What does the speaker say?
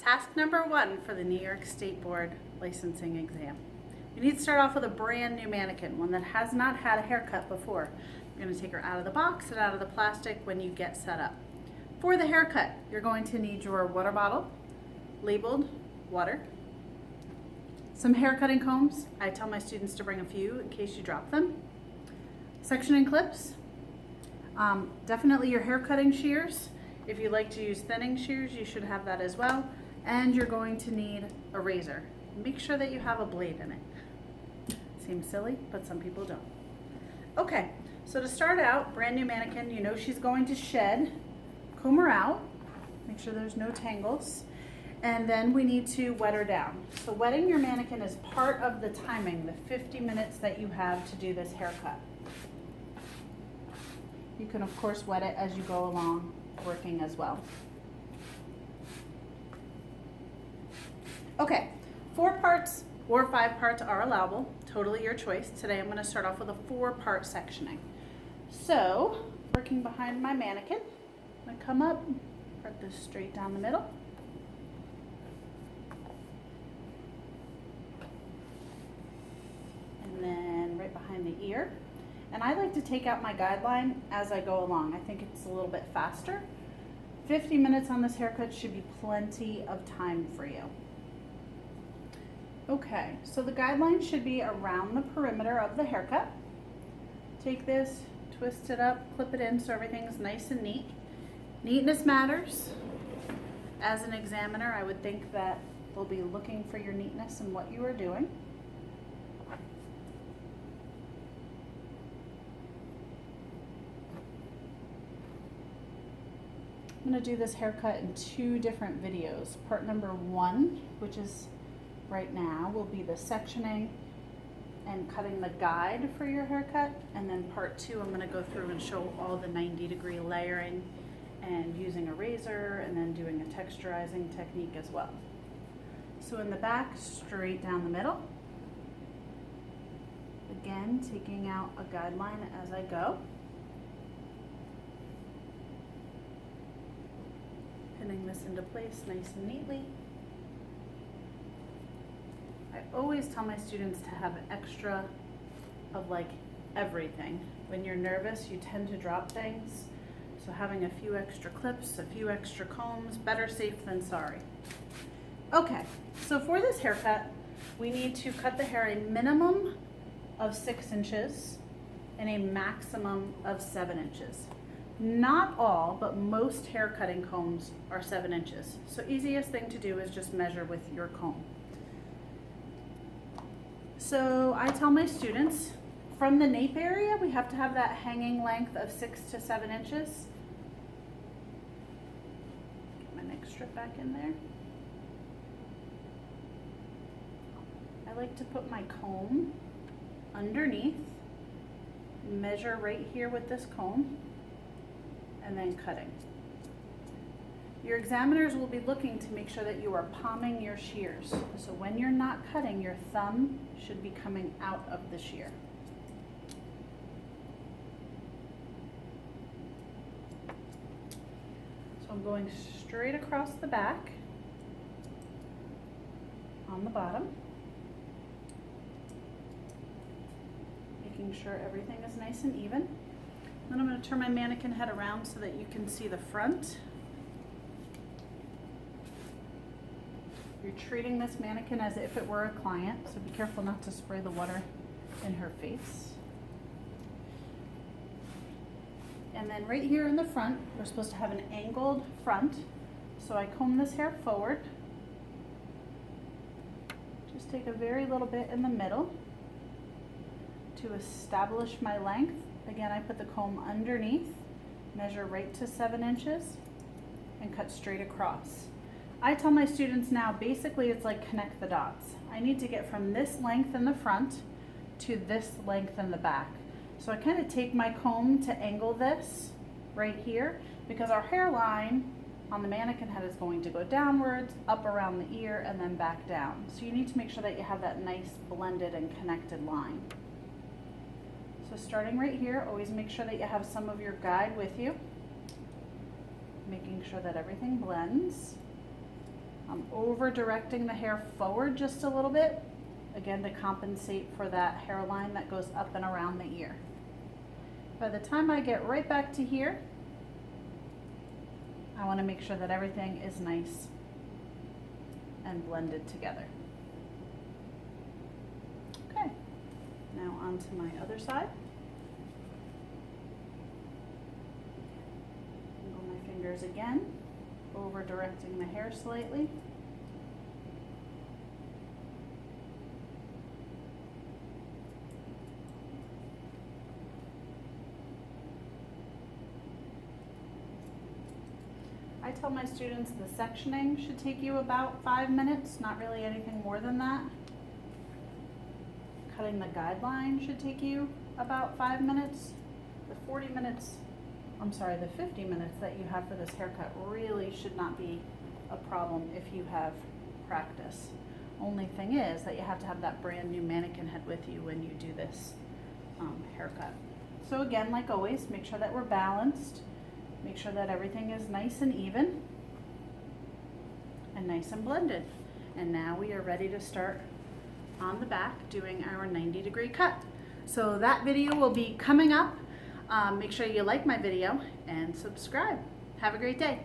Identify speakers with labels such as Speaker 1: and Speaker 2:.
Speaker 1: Task number 1 for the New York State Board licensing exam. You need to start off with a brand new mannequin, one that has not had a haircut before. You're going to take her out of the box and out of the plastic when you get set up. For the haircut, you're going to need your water bottle, labeled water, some hair cutting combs. I tell my students to bring a few in case you drop them. Sectioning clips, definitely your hair cutting shears. If you like to use thinning shears, you should have that as well. And you're going to need a razor. Make sure that you have a blade in it. Seems silly, but some people don't. Okay, so to start out, brand new mannequin, you know she's going to shed. Comb her out, make sure there's no tangles. And then we need to wet her down. So wetting your mannequin is part of the timing, the 50 minutes that you have to do this haircut. You can of course wet it as you go along working as well. Okay, 4 parts or 5 parts are allowable, totally your choice. Today I'm going to start off with a 4-part sectioning. So, working behind my mannequin, I'm going to come up, part this straight down the middle. And then right behind the ear. And I like to take out my guideline as I go along. I think it's a little bit faster. 50 minutes on this haircut should be plenty of time for you. Okay, so the guideline should be around the perimeter of the haircut. Take this, twist it up, clip it in so everything's nice and neat. Neatness matters. As an examiner, I would think that they'll be looking for your neatness in what you are doing. I'm going to do this haircut in 2 different videos. Part number 1, which is right now, will be the sectioning and cutting the guide for your haircut. And then part 2, I'm going to go through and show all the 90-degree layering and using a razor and then doing a texturizing technique as well. So in the back, straight down the middle. Again, taking out a guideline as I go. Pinning this into place nice and neatly. I always tell my students to have extra of like everything. When you're nervous, you tend to drop things. So having a few extra clips, a few extra combs, better safe than sorry. Okay, so for this haircut, we need to cut the hair a minimum of 6 inches and a maximum of 7 inches. Not all, but most hair cutting combs are 7 inches. So easiest thing to do is just measure with your comb. So I tell my students, from the nape area, we have to have that hanging length of 6 to 7 inches. Get my next strip back in there. I like to put my comb underneath, measure right here with this comb, and then cutting. Your examiners will be looking to make sure that you are palming your shears. So when you're not cutting, your thumb should be coming out of the shear. So I'm going straight across the back on the bottom, making sure everything is nice and even. Then I'm going to turn my mannequin head around so that you can see the front. You're treating this mannequin as if it were a client, so be careful not to spray the water in her face. And then right here in the front, we're supposed to have an angled front. So I comb this hair forward. Just take a very little bit in the middle to establish my length. Again, I put the comb underneath, measure right to 7 inches, and cut straight across. I tell my students now, basically it's like connect the dots. I need to get from this length in the front to this length in the back. So I kind of take my comb to angle this right here, because our hairline on the mannequin head is going to go downwards, up around the ear, and then back down. So you need to make sure that you have that nice blended and connected line. So starting right here, always make sure that you have some of your guide with you, making sure that everything blends. I'm over directing the hair forward just a little bit, again to compensate for that hairline that goes up and around the ear. By the time I get right back to here, I want to make sure that everything is nice and blended together. Okay, now on to my other side. Wiggle my fingers again, over directing the hair slightly. I tell my students the sectioning should take you about 5 minutes, not really anything more than that. Cutting the guideline should take you about 5 minutes. The 50 minutes that you have for this haircut really should not be a problem if you have practice. Only thing is that you have to have that brand new mannequin head with you when you do this haircut. So again, like always, make sure that we're balanced. Make sure that everything is nice and even and nice and blended. And now we are ready to start on the back doing our 90-degree cut. So that video will be coming up. Make sure you like my video and subscribe. Have a great day.